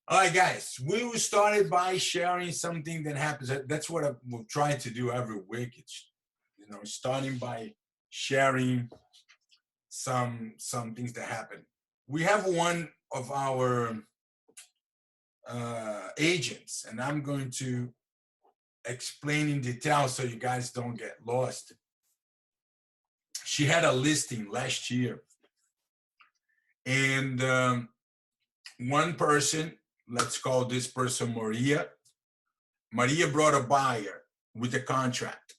All right, guys, we started by sharing something that happens. That's what we're trying to do every week. It's, starting by sharing some things that happen. We have one of our agents, and I'm going to explain in detail so you guys don't get lost. She had a listing last year, and one person, let's call this person Maria. Maria brought a buyer with a contract.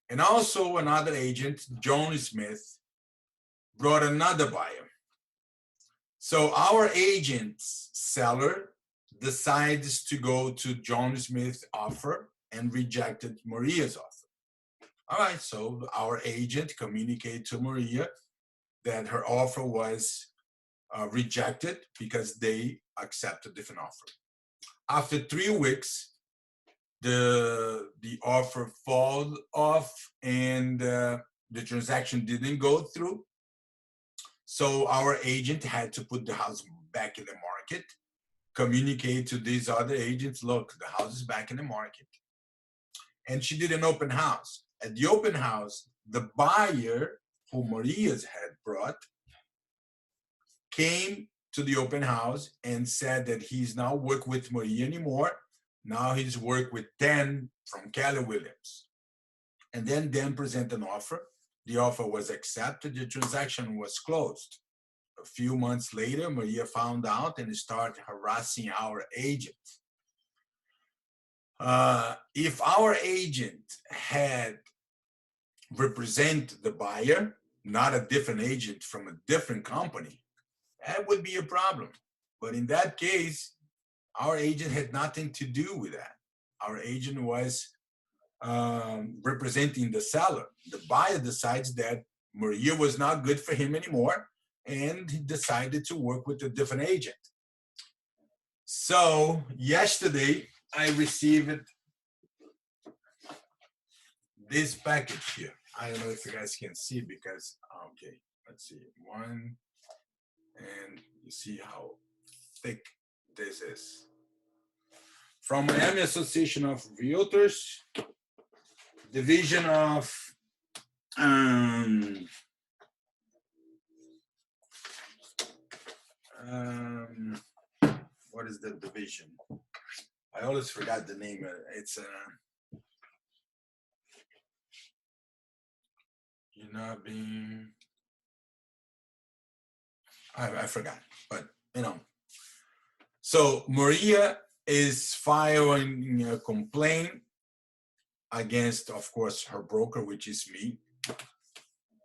And also another agent, John Smith, brought another buyer. So our agent's seller decides to go to John Smith's offer and rejected Maria's offer. All right, so our agent communicated to Maria that her offer was rejected because they accepted a different offer. After 3 weeks, the offer fall off and the transaction didn't go through. So our agent had to put the house back in the market, communicate to these other agents, look, the house is back in the market. And she did an open house. At the open house, the buyer who Maria's had brought came to the open house and said that he's not working with Maria anymore. Now he's worked with Dan from Keller Williams. And then Dan presented an offer. The offer was accepted. The transaction was closed. A few months later, Maria found out and started harassing our agent. If our agent had represented the buyer, not a different agent from a different company, that would be a problem. But in that case, our agent had nothing to do with that. Our agent was representing the seller. The buyer decides that Maria was not good for him anymore, and he decided to work with a different agent. So yesterday, I received this package here. I don't know if you guys can see because, okay, let's see, one, and you see how thick this is. From Miami Association of Realtors, Division of what is the division? I always forgot the name. It's you're not being. I forgot, but So Maria is filing a complaint against, of course, her broker, which is me.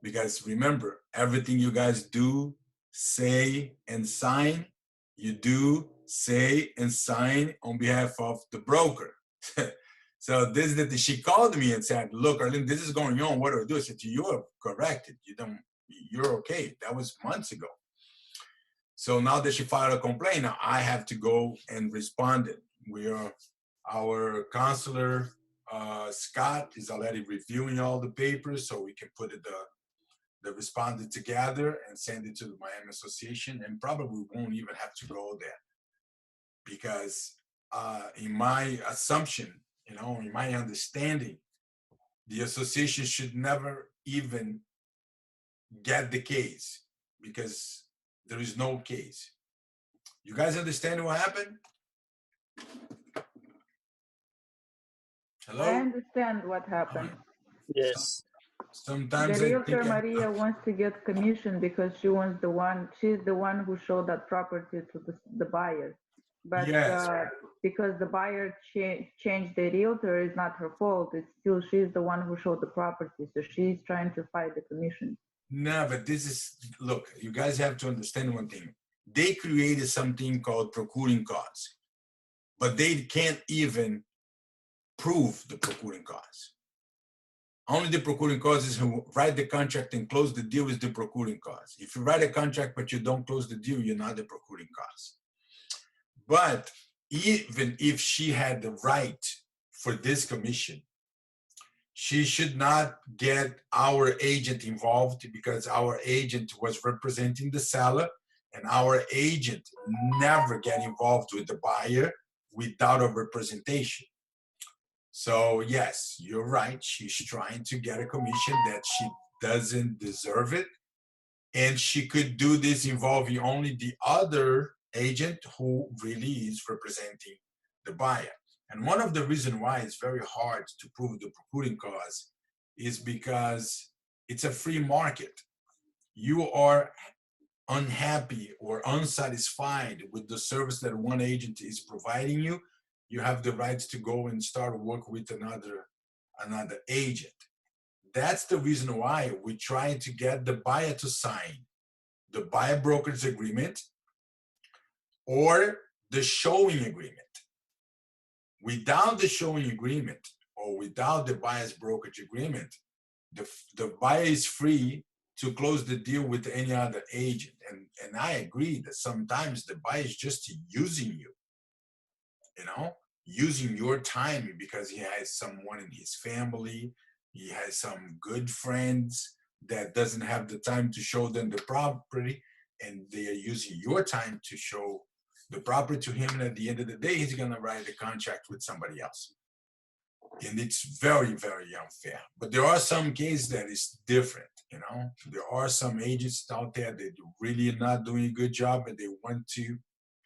Because remember, everything you guys do, say, and sign, you do, say, and sign on behalf of the broker. So this is that she called me and said, look, Arlene, this is going on. What do I do? I said, you are corrected. You're okay. That was months ago. So now that she filed a complaint, now I have to go and respond it. Our counselor, Scott, is already reviewing all the papers so we can put the respondent together and send it to the Miami Association, and probably won't even have to go there. Because in my assumption, in my understanding, the association should never even get the case because there is no case. You guys understand what happened? Hello? I understand what happened. Yes. Sometimes the realtor Maria wants to get commission because she's the one who showed that property to the buyer. But yes. Because the buyer changed the realtor, is not her fault. It's still she's the one who showed the property, so she's trying to fight the commission. No, but look, you guys have to understand one thing. They created something called procuring cause, but they can't even prove the procuring cause. Only the procuring cause is who write the contract and close the deal is the procuring cause. If you write a contract but you don't close the deal, you're not the procuring cause. But even if she had the right for this commission, she should not get our agent involved because our agent was representing the seller and our agent never get involved with the buyer without a representation. So yes, you're right. She's trying to get a commission that she doesn't deserve it. And she could do this involving only the other agent who really is representing the buyer. And one of the reasons why it's very hard to prove the precluding cause is because it's a free market. You are unhappy or unsatisfied with the service that one agent is providing you, you have the right to go and start work with another agent. That's the reason why we try to get the buyer to sign the buyer broker's agreement or the showing agreement. Without the showing agreement or without the buyer's brokerage agreement, the buyer is free to close the deal with any other agent. And I agree that sometimes the buyer is just using you, using your time because he has someone in his family, he has some good friends that doesn't have the time to show them the property, and they are using your time to show the property to him. And at the end of the day, he's going to write a contract with somebody else. And it's very, very unfair. But there are some cases that is different, There are some agents out there that really not doing a good job and they want to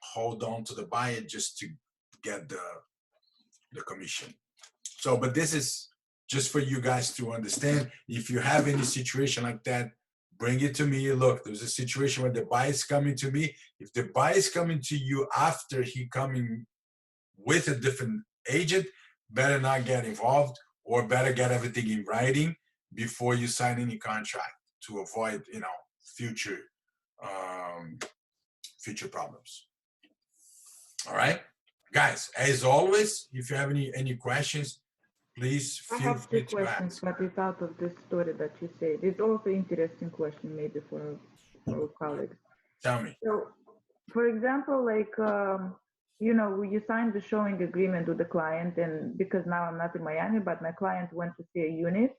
hold on to the buyer just to get the commission. So, but this is just for you guys to understand. If you have any situation like that, bring it to me. Look, there's a situation where the buyer is coming to me. If the buyer is coming to you after he coming with a different agent, better not get involved, or better get everything in writing before you sign any contract to avoid, future future problems. All right, guys. As always, if you have any questions, please I feel have free two to questions, ask. but it's out of this story that you said. It's also interesting question maybe for our colleagues. Tell me. So, for example, like, you signed the showing agreement with the client, and because now I'm not in Miami, but my client went to see a unit,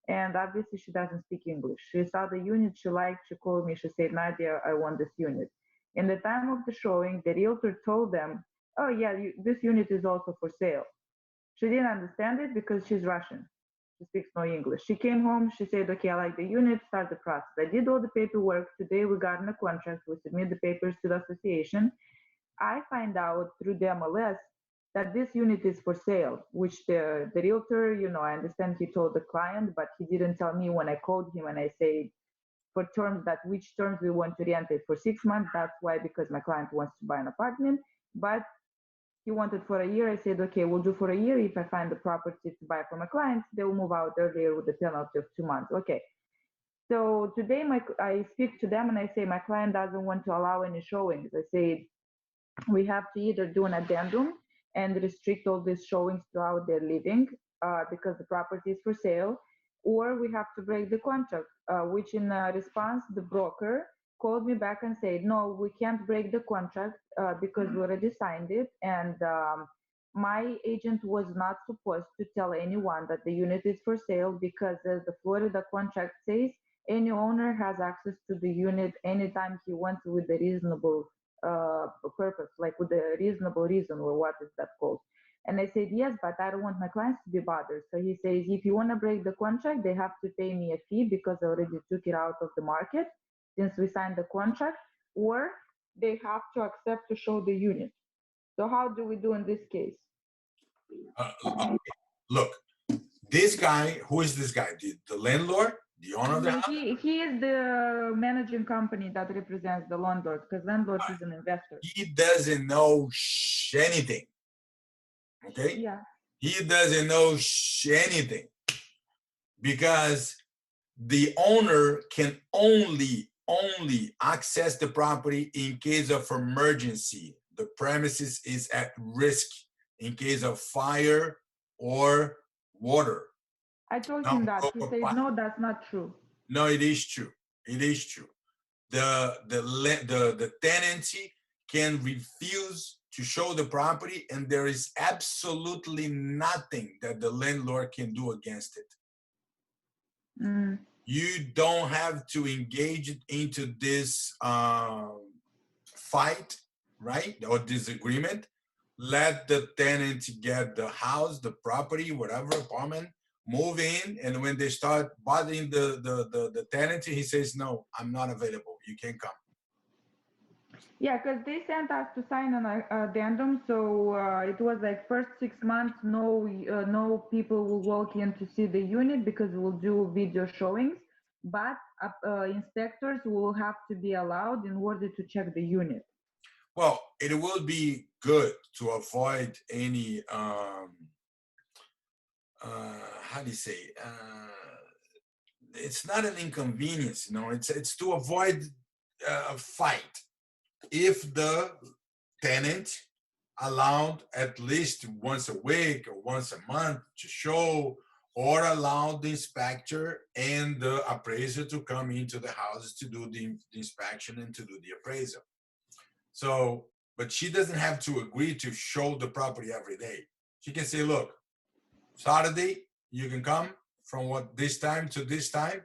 and obviously she doesn't speak English. She saw the unit she liked, she called me, she said, Nadia, I want this unit. In the time of the showing, the realtor told them, oh yeah, this unit is also for sale. She didn't understand it because she's Russian. She speaks no English. She came home, she said, okay, I like the unit, start the process. I did all the paperwork. Today we got in a contract, we submit the papers to the association. I find out through the MLS that this unit is for sale, which the realtor, I understand he told the client, but he didn't tell me when I called him and I say for terms that which terms we want to rent it for 6 months. That's why, because my client wants to buy an apartment, but he wanted for a year. I said, okay, we'll do for a year. If I find the property to buy from a client, they will move out earlier with the penalty of 2 months. Okay. So today I speak to them and I say, my client doesn't want to allow any showings. I say, we have to either do an addendum and restrict all these showings throughout their living because the property is for sale, or we have to break the contract, which in response, the broker called me back and said, no, we can't break the contract because we already signed it. And my agent was not supposed to tell anyone that the unit is for sale because, as the Florida contract says, any owner has access to the unit anytime he wants with a reasonable purpose, like with a reasonable reason, or what is that called? And I said, yes, but I don't want my clients to be bothered. So he says, if you want to break the contract, they have to pay me a fee because I already took it out of the market since we signed the contract, or they have to accept to show the unit. So how do we do in this case? Okay. Look, this guy, who is this guy? The landlord? The owner of the house? He is the managing company that represents the landlord, because landlord is an investor. He doesn't know anything. Okay? Yeah. He doesn't know anything because the owner can only access the property in case of emergency. The premises is at risk in case of fire or water. I told him that. He said, no, that's not true. No, it is true. It is true. The tenancy can refuse to show the property, and there is absolutely nothing that the landlord can do against it. You don't have to engage into this fight, right, or disagreement, let the tenant get the house, the property, whatever apartment, move in, and when they start bothering the tenant, he says, no, I'm not available, you can't come. Yeah, because they sent us to sign an addendum, so it was like first 6 months, no people will walk in to see the unit because we'll do video showings, but inspectors will have to be allowed in order to check the unit. Well, it will be good to avoid any how do you say, it's not an inconvenience, it's to avoid a fight. If the tenant allowed at least once a week or once a month to show, or allow the inspector and the appraiser to come into the house to do the inspection and to do the appraisal. So, but she doesn't have to agree to show the property every day. She can say, look, Saturday, you can come from this time to this time,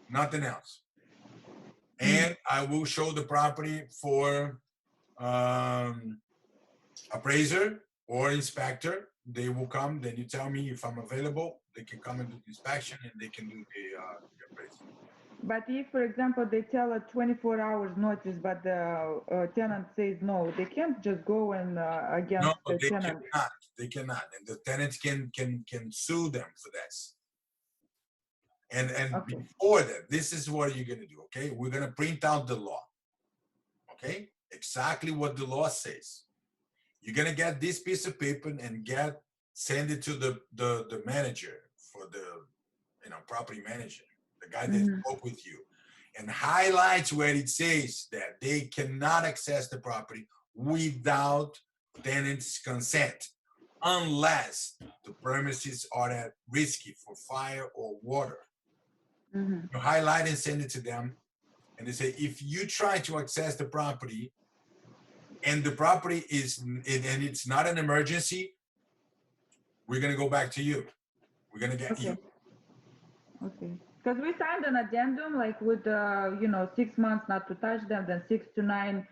nothing else. And I will show the property for appraiser or inspector. They will come, then you tell me if I'm available, they can come and do the inspection and they can do the appraisal. But if, for example, they tell a 24 hours notice, but the tenant says no, they can't just go and against No, the they tenant. cannot. They cannot, and the tenant can sue them for this. And Okay. before that, this is what you're gonna do. Okay, we're gonna print out the law. Okay, exactly what the law says. You're gonna get this piece of paper and send it to the manager for the property manager, the guy that spoke with you, and highlights where it says that they cannot access the property without tenant's consent, unless the premises are at risky for fire or water. You highlight and send it to them, and they say, if you try to access the property and the property and it's not an emergency, we're gonna go back to you. We're gonna get you. Okay. Because we signed an addendum, like with 6 months not to touch them, then 6 to 9,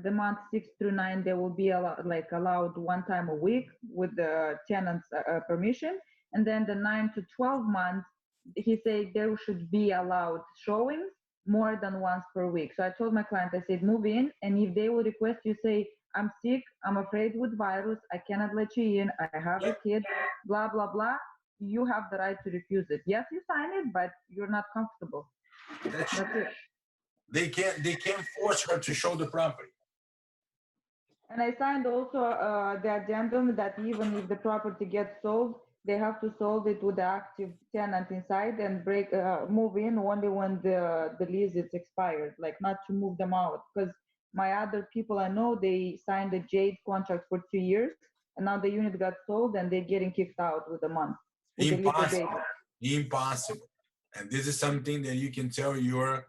the month 6 through 9 they will be allowed one time a week with the tenant's permission, and then the 9 to 12 months he said there should be allowed showings more than once per week. So I told my client, I said, move in, and if they will request, you say, I'm sick, I'm afraid with virus, I cannot let you in, I have a kid, blah blah blah, you have the right to refuse it. Yes, you sign it, but you're not comfortable. That's it. They can't force her to show the property. And I signed also the addendum that even if the property gets sold, they have to sold it with the active tenant inside and move in only when the lease is expired, like not to move them out. Because my other people I know, they signed a jade contract for 2 years, and now the unit got sold and they're getting kicked out with a month. With Impossible. Impossible. And this is something that you can tell your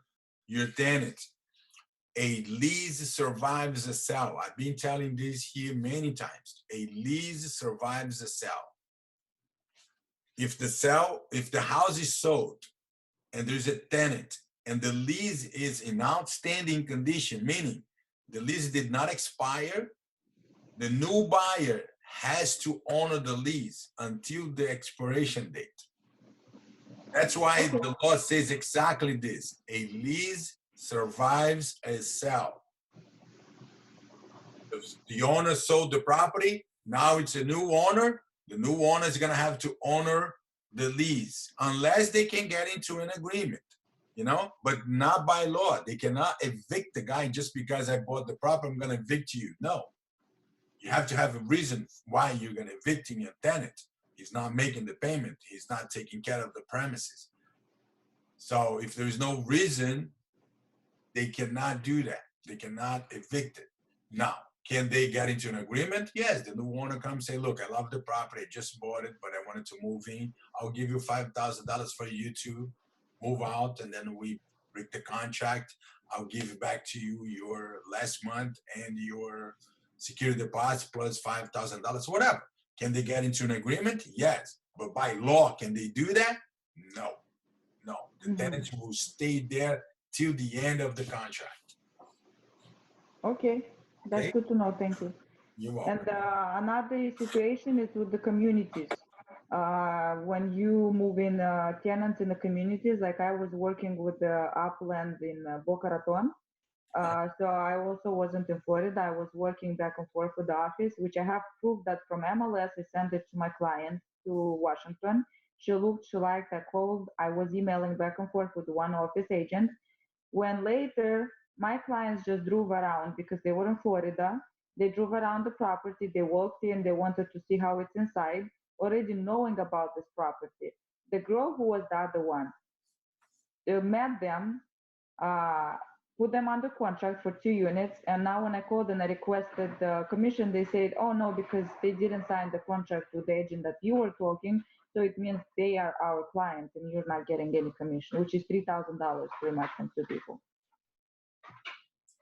tenant. A lease survives a sale. I've been telling this here many times. A lease survives a sale. If the house is sold and there's a tenant and the lease is in outstanding condition, meaning the lease did not expire, the new buyer has to honor the lease until the expiration date. That's why the law says exactly this. A lease survives a sale. The owner sold the property, now it's a new owner. The new owner is gonna have to honor the lease unless they can get into an agreement, but not by law. They cannot evict the guy just because I bought the property, I'm gonna evict you. No, you have to have a reason why you're gonna evict your tenant. He's not making the payment. He's not taking care of the premises. So if there's no reason, they cannot do that. They cannot evict it. Now, can they get into an agreement? Yes, the new owner comes say, look, I love the property, I just bought it, but I wanted to move in. I'll give you $5,000 for you to move out, and then we break the contract. I'll give back to you your last month and your security deposit plus $5,000, whatever. Can they get into an agreement? Yes. But by law, can they do that? No. The tenant will stay there till the end of the contract. Okay, that's Okay, good to know. Thank you. you're And welcome. another situation is with the communities. When you move in tenants in the communities, like I was working with the Upland in Boca Raton. So I also wasn't in Florida. I was working back and forth with the office, which I have proof that from MLS. I sent it to my client to Washington. She looked, she liked, I called. I was emailing back and forth with one office agent. When later my clients just drove around because they were in Florida, they drove around the property, they walked in, they wanted to see how it's inside, already knowing about this property. The girl who was the other one met them, uh, put them under contract for 2 units, and now when I called and I requested the commission, they said, oh no, because they didn't sign the contract with the agent that you were talking, so it means they are our client and you're not getting any commission, which is $3,000 pretty much from two people.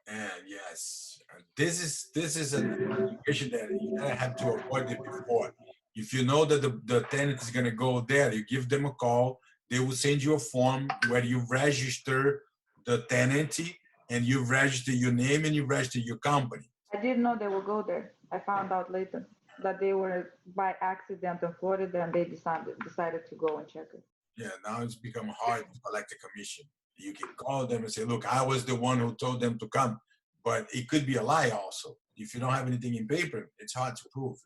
And yes, this is a situation that you gotta have to avoid it before. If you know that the tenant is gonna go there, you give them a call. They will send you a form where you register the tenancy and you register your name and you register your company. I didn't know they would go there. I found out later that they were by accident in Florida and they decided to go and check it. Yeah, now it's become hard to collect a commission. You can call them and say, look, I was the one who told them to come. But it could be a lie also. If you don't have anything in paper, it's hard to prove.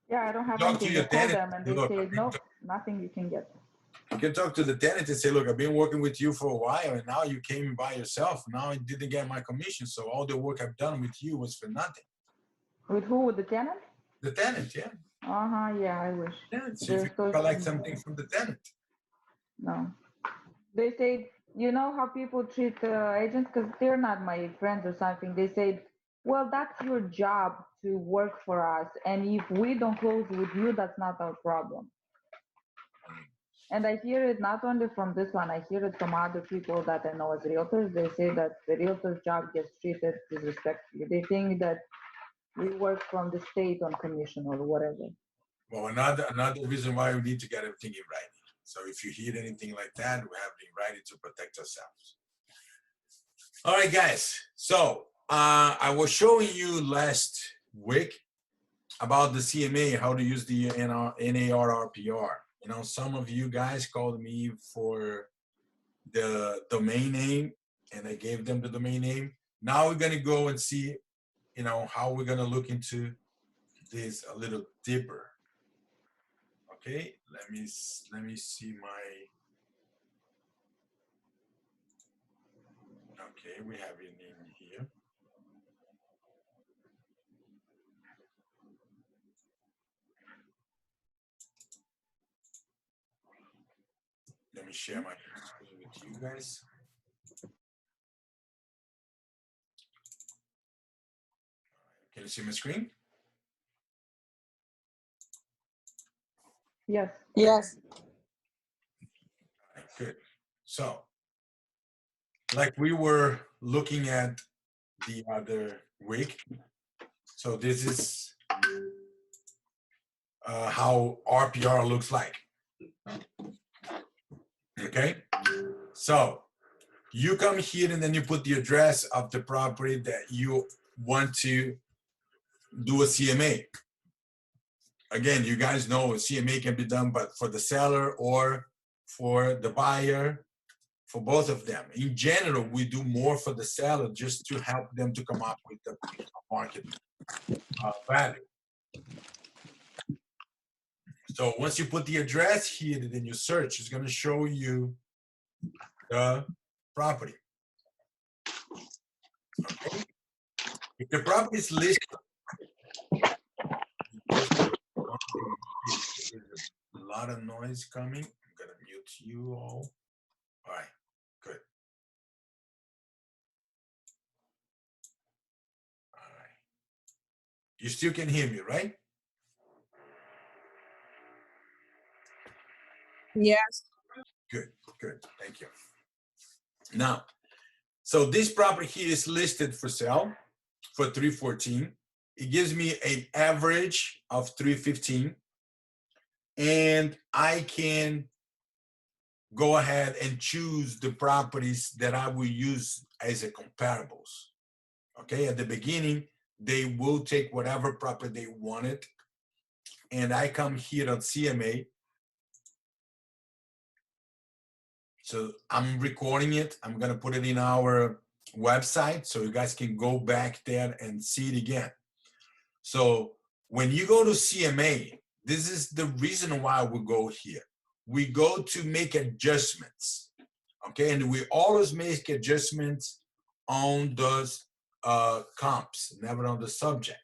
Yeah, I don't have Talk to anything. I your called tenant them and and say, they look, said, nope, nothing you can get. you can talk to the tenant and say, look, I've been working with you for a while and now you came by yourself. Now I didn't get my commission. So all the work I've done with you was for nothing. With who? With the tenant? The tenant, yeah. Uh-huh, yeah, I wish. Yeah. See if you They're can so, collect something from the tenant. no. They said, you know how people treat agents? Because they're not my friends or something. They said, well, that's your job to work for us. And if we don't close with you, that's not our problem. And I hear it not only from this one, I hear it from other people that I know as realtors. They say that the realtor's job gets treated disrespectfully. They think that we work from the state on commission or whatever. Well, another reason why we need to get everything in writing. So if you hear anything like that, we have it in writing to protect ourselves. All right, guys. So I was showing you last week about the CMA, how to use the NAR RPR. You know, some of you guys called me for the domain name, and I gave them the domain name. Now we're gonna go and see, you know, how we're gonna look into this a little deeper. Okay, let me see my. Okay, we have it in here. Let me share my screen with you guys. Can you see my screen? Yes. Yes. Right, good. So, like we were looking at the other week, so this is how RPR looks like. Okay, so you come here and then you put the address of the property that you want to do a CMA. Again, you guys know a CMA can be done, but for the seller or for the buyer, for both of them. In general, we do more for the seller just to help them to come up with the market value. So once you put the address here, then you search, it's going to show you the property. Okay. If the property is listed, there's a lot of noise coming. I'm going to mute you all. All right, good. All right. You still can hear me, right? Yes. Good, good. Thank you. Now, so this property here is listed for sale for 314. It gives me an average of 315. And I can go ahead and choose the properties that I will use as a comparables. Okay, at the beginning, they will take whatever property they wanted. And I come here on CMA. So I'm recording it. I'm gonna put it in our website so you guys can go back there and see it again. So when you go to CMA, this is the reason why we go here. We go to make adjustments, okay? And we always make adjustments on those comps, never on the subject.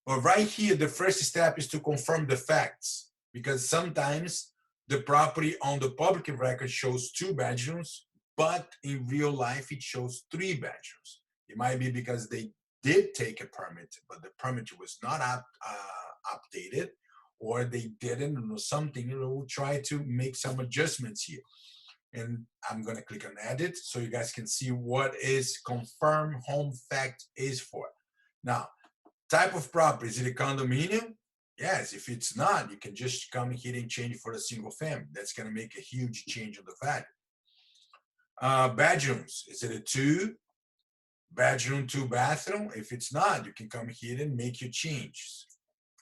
But right here, the first step is to confirm the facts, because sometimes the property on the public record shows 2 bedrooms, but in real life, it shows 3 bedrooms. It might be because they did take a permit, but the permit was not updated, or they didn't, or something. We'll try to make some adjustments here. And I'm gonna click on edit so you guys can see what is confirm home fact is for. Now, type of property, is it a condominium? Yes, if it's not, you can just come here and change it for a single family. That's gonna make a huge change on the value. Bedrooms, is it a 2-bedroom, 2-bathroom? If it's not, you can come here and make your changes,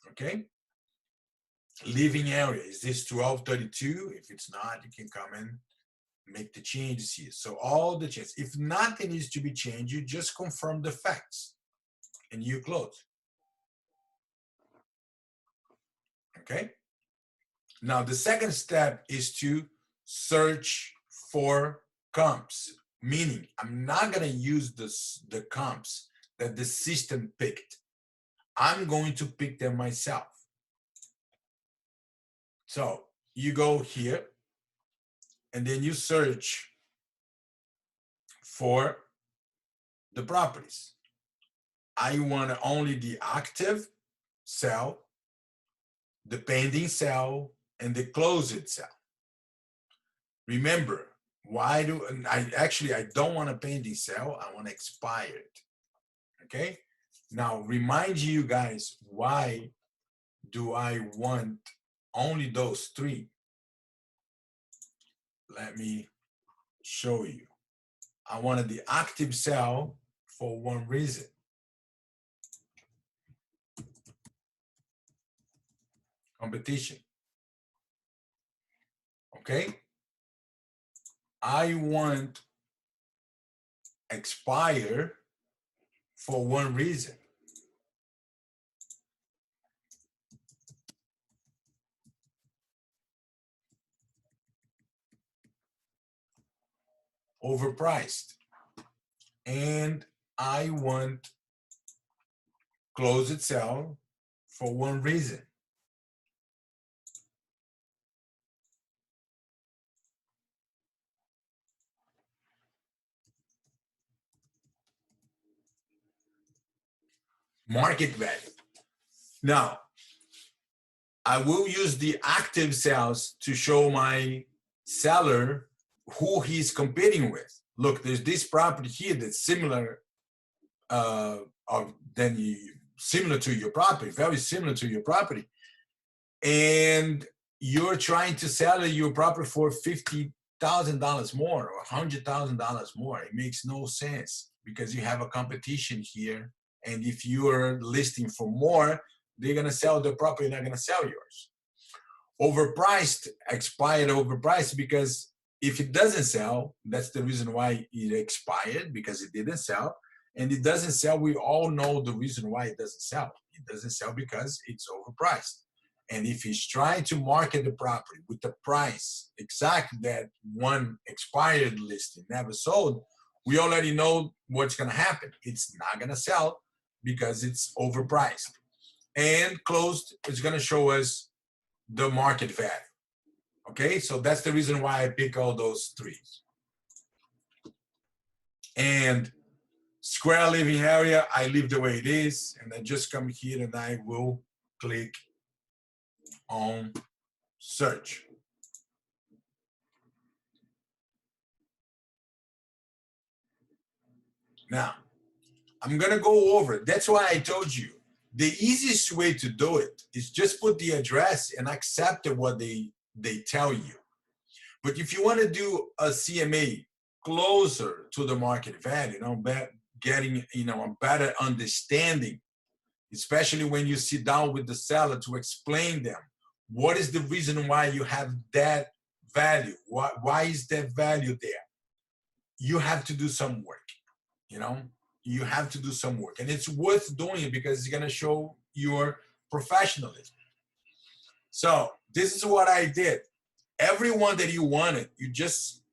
okay? Living area, is this 1232? If it's not, you can come and make the changes here. So all the changes. If nothing needs to be changed, you just confirm the facts and you close. Okay? Now, the second step is to search for comps, meaning I'm not going to use the comps that the system picked. I'm going to pick them myself. So you go here and then you search for the properties. I want only the active cell, the pending cell, and the closed cell. Remember, why do I don't want a pending cell, I want expired. Okay? Now remind you guys, why do I want only those 3? Let me show you. I wanted the active cell for one reason. Competition. Okay? I want expire for one reason. Overpriced. And I want closed sale for one reason. Market value. Now, I will use the active sales to show my seller who he's competing with. Look, there's this property here that's similar similar to your property, very similar to your property. And you're trying to sell your property for $50,000 more or $100,000 more. It makes no sense because you have a competition here. And if you're listing for more, they're gonna sell the property, not gonna sell yours. Overpriced, expired, overpriced, because if it doesn't sell, that's the reason why it expired, because it didn't sell. And it doesn't sell, we all know the reason why it doesn't sell. It doesn't sell because it's overpriced. And if he's trying to market the property with the price exact that one expired listing never sold, we already know what's gonna happen. It's not gonna sell because it's overpriced. And closed is gonna show us the market value. Okay, so that's the reason why I pick all those 3. And square living area, I leave the way it is, and I just come here and I will click on search. Now, I'm gonna go over it. That's why I told you, the easiest way to do it is just put the address and accept what they tell you. But if you wanna do a CMA closer to the market value, getting, you know, a better understanding, especially when you sit down with the seller to explain them what is the reason why you have that value. Why is that value there? You have to do some work, you know, you have to do some work, and it's worth doing it because it's going to show your professionalism. So this is what I did. Everyone that you wanted, you just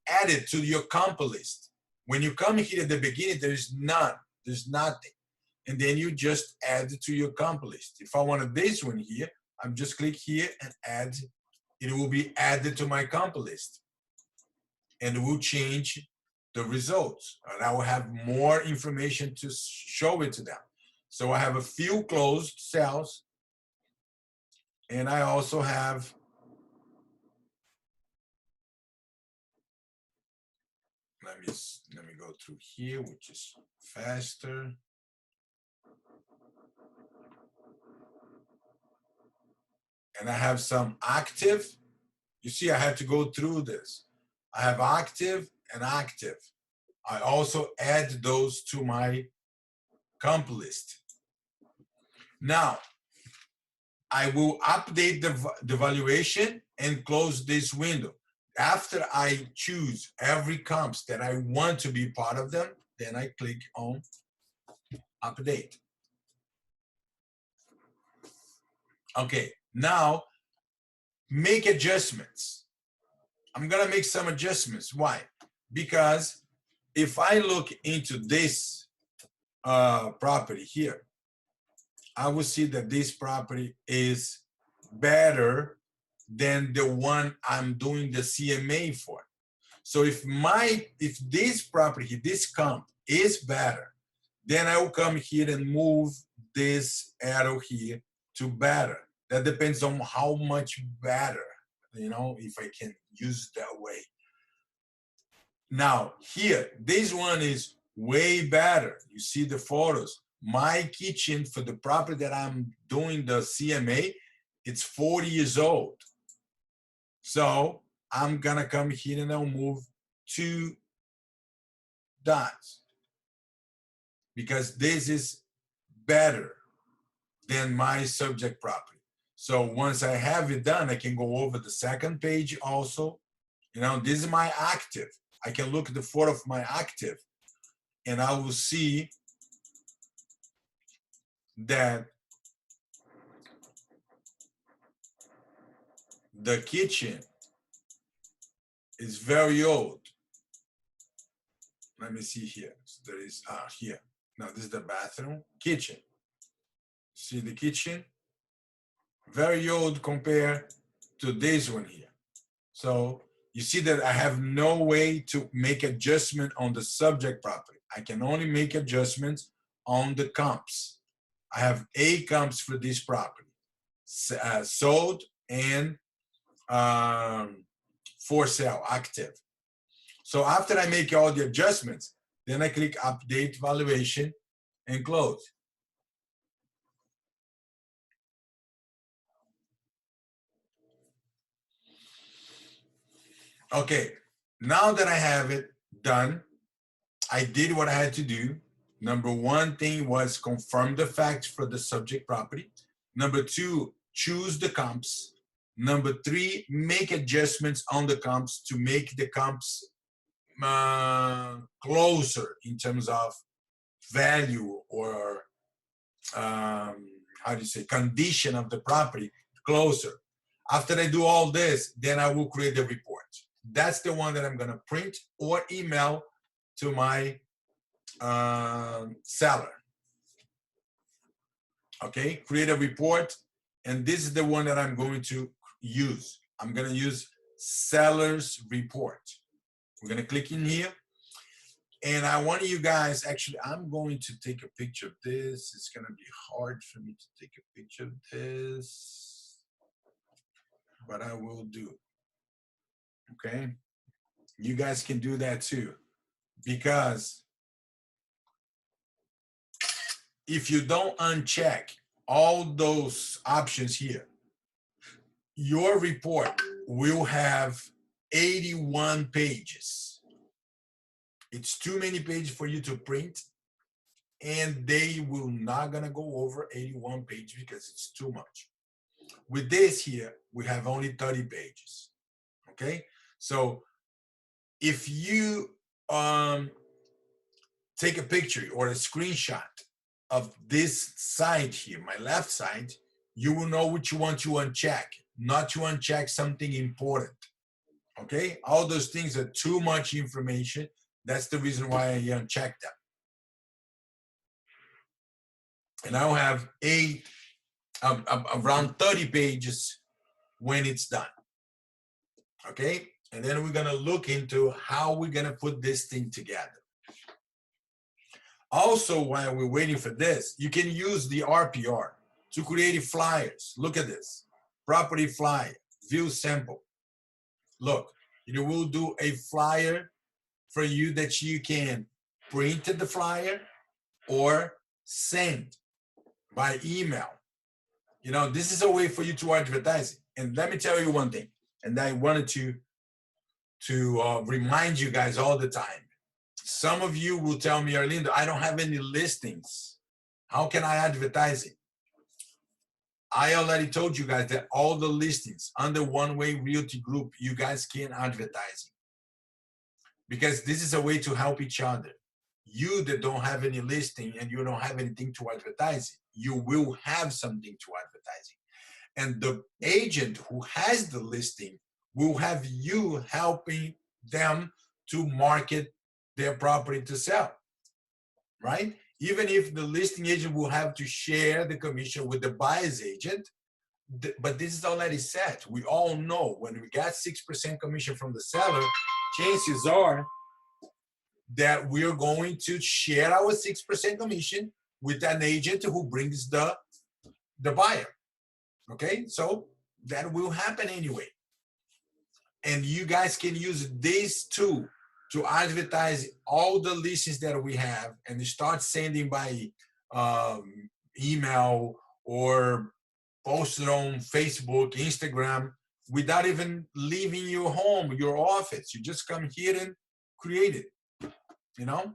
add it to your comp list. When you come here at the beginning, there's none, there's nothing. And then you just add it to your comp list. If I wanted this one here, I'm just click here and add, it will be added to my comp list. And it will change the results. And I will have more information to show it to them. So I have a few closed sales. And I also have let me go through here, which is faster. And I have some active. You see, I have to go through this. I have active and active. I also add those to my comp list. Now, I will update the valuation and close this window. After I choose every comps that I want to be part of them, then I click on update. Okay, now make adjustments. I'm gonna make some adjustments. Why? Because if I look into this property here, I will see that this property is better than the one I'm doing the CMA for. So if this property, this comp is better, then I will come here and move this arrow here to better. That depends on how much better, you know, if I can use that way. Now here, this one is way better. You see the photos. My kitchen for the property that I'm doing the CMA, it's 40 years old. So I'm gonna come here and I'll move 2 dots because this is better than my subject property. So once I have it done, I can go over the second page also. You know, this is my active. I can look at the photo of my active and I will see that the kitchen is very old. Let me see here. So there is, here. Now this is the bathroom, kitchen. See the kitchen? Very old compared to this one here. So you see that I have no way to make adjustment on the subject property. I can only make adjustments on the comps. I have 8 comps for this property, sold and for sale, active. So after I make all the adjustments, then I click update valuation and close. Okay, now that I have it done, I did what I had to do. Number 1 thing was confirm the facts for the subject property. Number 2, choose the comps. Number 3, make adjustments on the comps to make the comps closer in terms of value or how do you say, condition of the property, closer. After I do all this, then I will create the report. That's the one that I'm gonna print or email to my seller. Okay, create a report, and this is the one that I'm going to use. I'm gonna use seller's report. We're gonna click in here, and I want you guys, actually, I'm going to take a picture of this. It's gonna be hard for me to take a picture of this, but I will do. Okay, you guys can do that too, because if you don't uncheck all those options here, your report will have 81 pages. It's too many pages for you to print and they will not gonna go over 81 pages because it's too much. With this here, we have only 30 pages. Okay, so if you take a picture or a screenshot of this side here, my left side, you will know what you want to uncheck, not to uncheck something important. Okay, all those things are too much information. That's the reason why I uncheck them. And I'll have around 30 pages when it's done. Okay, and then we're gonna look into how we're gonna put this thing together. Also, while we're waiting for this, you can use the RPR to create flyers. Look at this, property flyer, view sample. Look, it will do a flyer for you that you can print the flyer or send by email. You know, this is a way for you to advertise it. And let me tell you one thing, and I wanted to remind you guys all the time. Some of you will tell me, Arlindo, I don't have any listings. How can I advertise it? I already told you guys that all the listings under One Way Realty Group, you guys can advertise it. Because this is a way to help each other. You that don't have any listing and you don't have anything to advertise it, you will have something to advertise it. And the agent who has the listing will have you helping them to market their property to sell, right? Even if the listing agent will have to share the commission with the buyer's agent, but this is already set. We all know when we got 6% commission from the seller, chances are that we're going to share our 6% commission with an agent who brings the buyer. Okay, so that will happen anyway. And you guys can use this tool to advertise all the listings that we have and start sending by email or post it on Facebook, Instagram, without even leaving your home, your office. You just come here and create it, you know?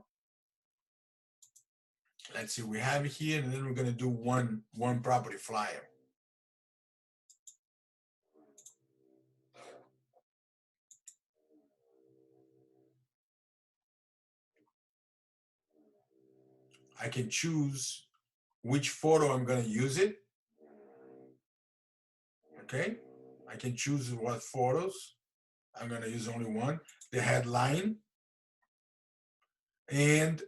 Let's see, we have it here, and then we're gonna do one property flyer. I can choose which photo I'm gonna use it. Okay, I can choose what photos. I'm gonna use only one. The headline and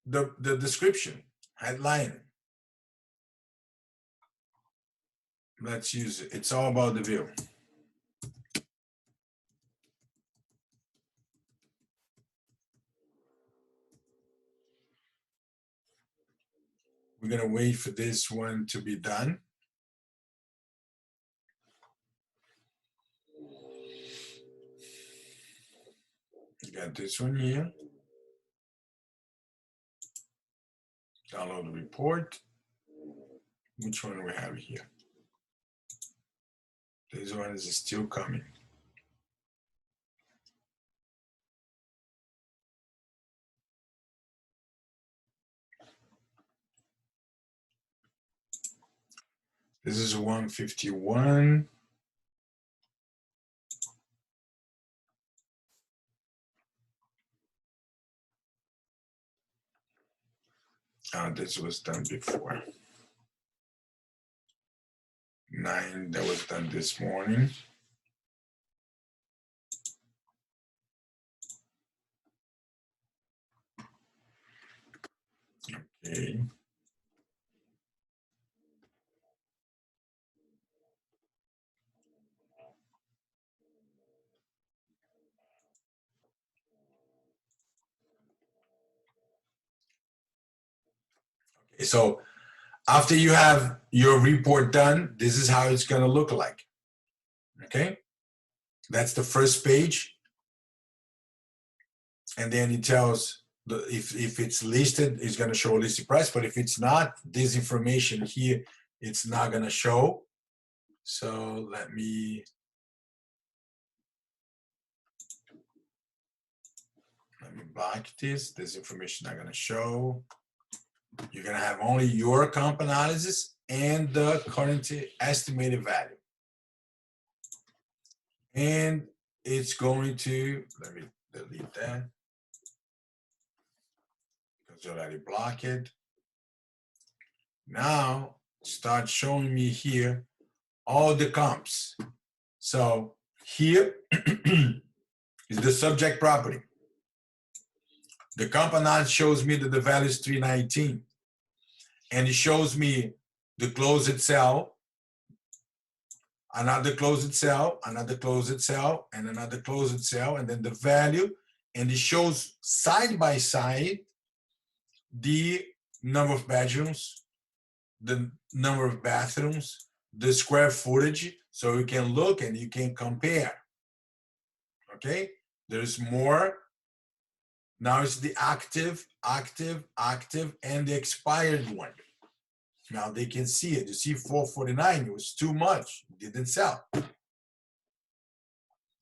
the description, headline. Let's use it. It's all about the view. We're gonna wait for this one to be done. You got this one here. Download the report. Which one do we have here? This one is still coming. This is 151. This was done before. 9, that was done this morning. Okay. So after you have your report done, this is how it's going to look like. Okay. That's the first page. And then it tells if it's listed, it's going to show listed price. But if it's not, this information here, it's not going to show. So let me block this. This information not going to show. You're going to have only your comp analysis and the current estimated value. And it's going to, let me delete that because you already blocked it. Now start showing me here all the comps. So here is the subject property. The comp analysis shows me that the value is 319. And it shows me the closed sale, another closed sale, another closed sale, and another closed sale, and then the value. And it shows side by side the number of bedrooms, the number of bathrooms, the square footage, so you can look and you can compare. Okay, there's more. Now it's the active, active, active, and the expired one. Now they can see it. You see 449, it was too much, didn't sell.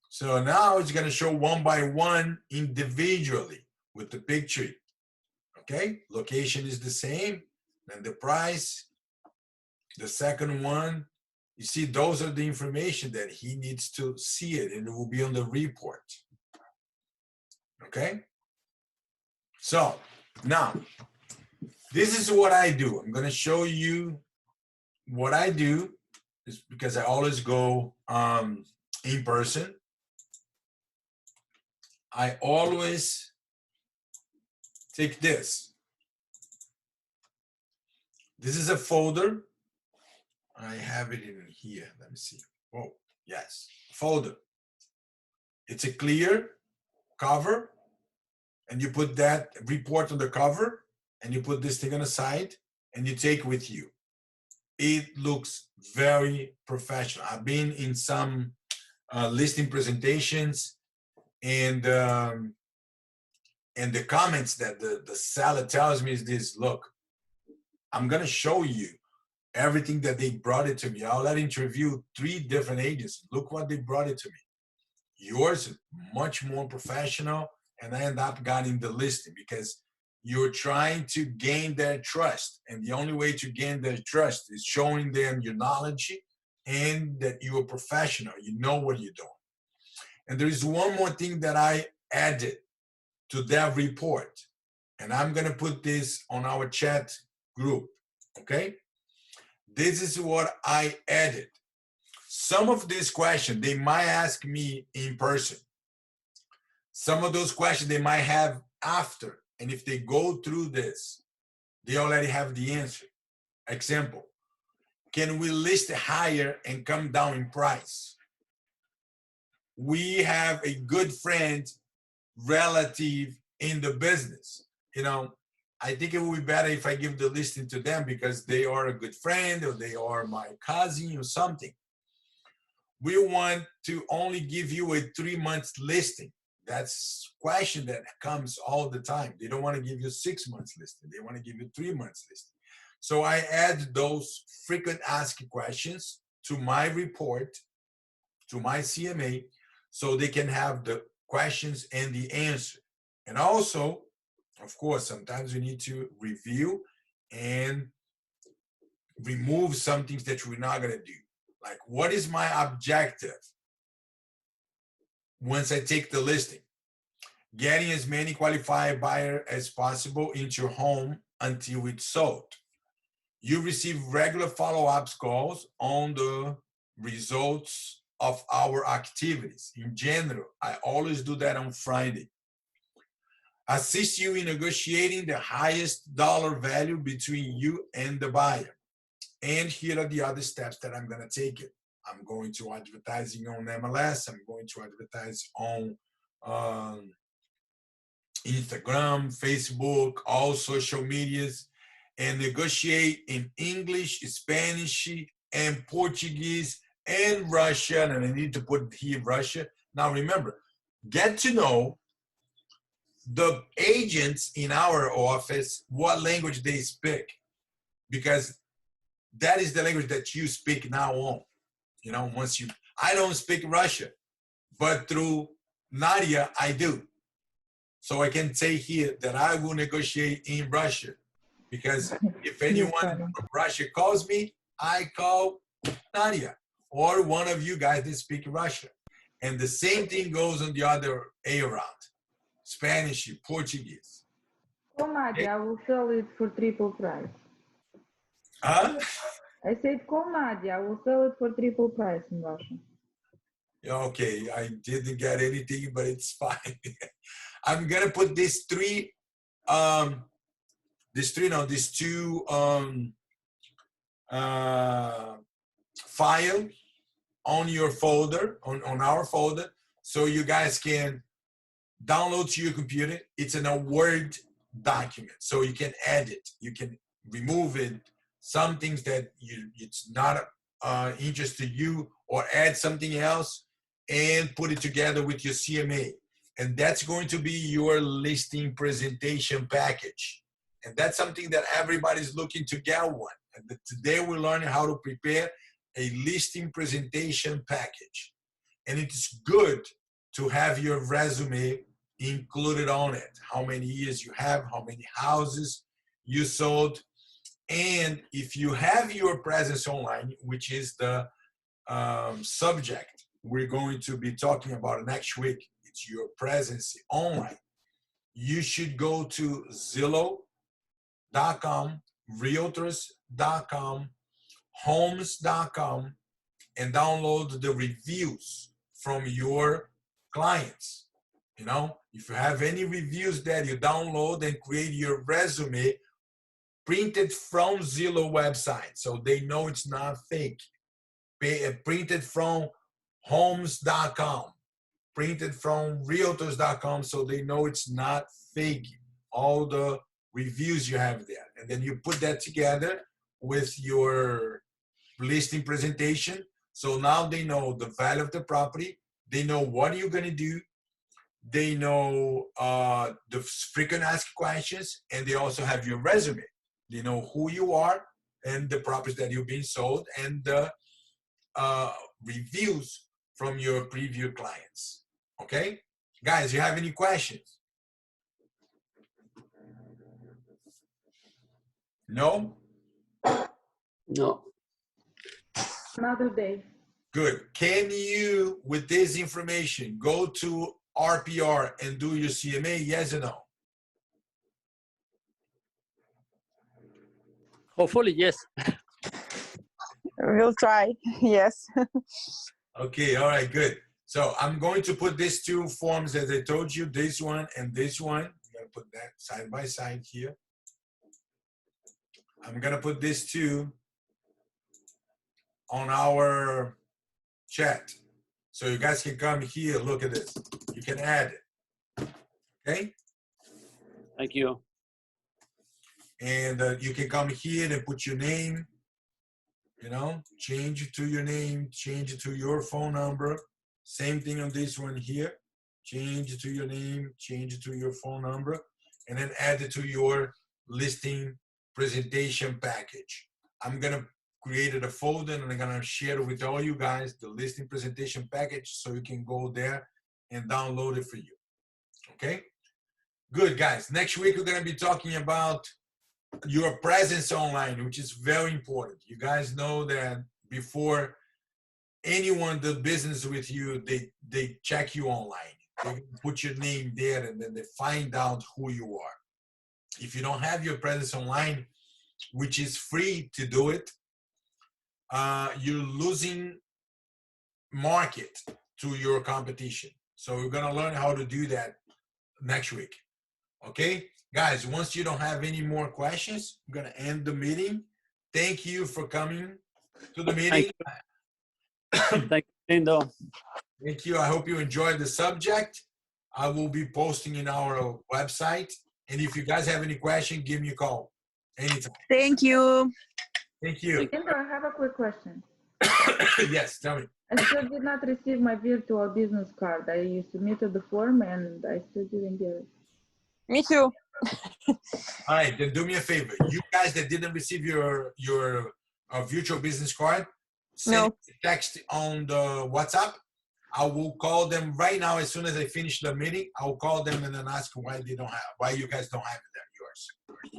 So now it's gonna show one by one individually with the picture. Okay, location is the same, and the price. The second one, you see, those are the information that he needs to see it, and it will be on the report. Okay? So now, this is what I do. I'm going to show you what I do, is because I always go in person. I always take this. This is a folder. I have it in here. Let me see. Oh, yes, folder. It's a clear cover, and you put that report on the cover, and you put this thing on the side, and you take with you. It looks very professional. I've been in some listing presentations, and the comments that the seller tells me is this: look, I'm gonna show you everything that they brought it to me. I already interviewed 3 different agents. Look what they brought it to me. Yours is much more professional, and I end up getting the listing because you're trying to gain their trust. And the only way to gain their trust is showing them your knowledge and that you're a professional, you know what you're doing. And there is one more thing that I added to that report, and I'm gonna put this on our chat group, okay? This is what I added. Some of these questions, they might ask me in person. Some of those questions they might have after. And if they go through this, they already have the answer. Example, can we list higher and come down in price? We have a good friend, relative in the business. You know, I think it would be better if I give the listing to them because they are a good friend or they are my cousin or something. We want to only give you a 3-month listing. That's a question that comes all the time. They don't want to give you 6 months listing. They want to give you 3 months listing. So I add those frequent asked questions to my report, to my CMA, so they can have the questions and the answer. And also, of course, sometimes we need to review and remove some things that we're not going to do. Like, what is my objective once I take the listing? Getting as many qualified buyers as possible into your home until it's sold. You receive regular follow-up calls on the results of our activities. In general, I always do that on Friday. Assist you in negotiating the highest dollar value between you and the buyer. And here are the other steps that I'm going to take it. I'm going to advertising on MLS. I'm going to advertise on Instagram, Facebook, all social medias, and negotiate in English, Spanish, and Portuguese, and Russian. And I need to put here Russia. Now remember, get to know the agents in our office, what language they speak, because that is the language that you speak now on. You know, I don't speak Russian, but through Nadia, I do. So I can say here that I will negotiate in Russian. because if You're anyone funny. from Russia calls me, I call Nadia or one of you guys that speak Russian. And the same thing goes on the other A around, Spanish, Portuguese. Call Nadia, I will sell it for triple price. Huh? I said, call Nadia, I will sell it for triple price in Russia. Okay, I didn't get anything, but it's fine. I'm gonna put these two file on your folder, on our folder, so you guys can download to your computer. It's in a Word document, so you can edit, you can remove it, some things that it's not interest to you, or add something else and put it together with your CMA. And that's going to be your listing presentation package. And that's something that everybody's looking to get one. And today we're learning how to prepare a listing presentation package. And it's good to have your resume included on it. How many years you have, how many houses you sold. And if you have your presence online, which is the subject we're going to be talking about next week, it's your presence online. You should go to Zillow.com, Realtors.com, Homes.com, and download the reviews from your clients. You know, if you have any reviews that you download and create your resume printed from Zillow website, so they know it's not fake. Printed from Homes.com, printed from Realtors.com, so they know it's not fake. All the reviews you have there, and then you put that together with your listing presentation. So now they know the value of the property. They know what you're going to do. They know the frequent asked questions, and they also have your resume. They know who you are and the properties that you've been sold, and the reviews from your previous clients. Okay, guys, you have any questions? No? No. Another day. Good. Can you, with this information, go to RPR and do your CMA? Yes or no? Hopefully, yes. We'll try. Yes. Okay, all right, good. So I'm going to put these two forms, as I told you, this one and this one. I'm going to put that side by side here. I'm going to put these two on our chat. So you guys can come here, look at this. You can add it, okay? Thank you. And you can come here and put your name, you know, change it to your name, change it to your phone number. Same thing on this one here. Change it to your name, change it to your phone number, and then add it to your listing presentation package. I'm gonna create a folder and I'm gonna share it with all you guys, the listing presentation package, so you can go there and download it for you. Okay? Good, guys. Next week, we're gonna be talking about your presence online, which is very important. You guys know that before anyone does business with you, they check you online. They put your name there, and then they find out who you are. If you don't have your presence online, which is free to do it, you're losing market to your competition. So we're gonna learn how to do that next week. Okay, guys, once you don't have any more questions, I'm gonna end the meeting. Thank you for coming to the meeting. Thank you, Lindo. Thank you. I hope you enjoyed the subject. I will be posting in our website. And if you guys have any question, give me a call anytime. Thank you. Thank you. Indra, I have a quick question. Yes, tell me. I still did not receive my virtual business card. I submitted the form and I still didn't get it. Me too. All right, then do me a favor. You guys that didn't receive your virtual business card, send a text on the WhatsApp. I will call them right now as soon as I finish the meeting. I'll call them and then ask why they don't have, why you guys don't have it there, yours.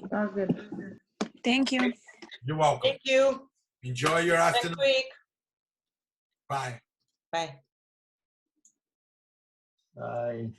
Sounds good. Thank you. You're welcome. Thank you. Enjoy your Next afternoon. week. Bye. Bye. Bye.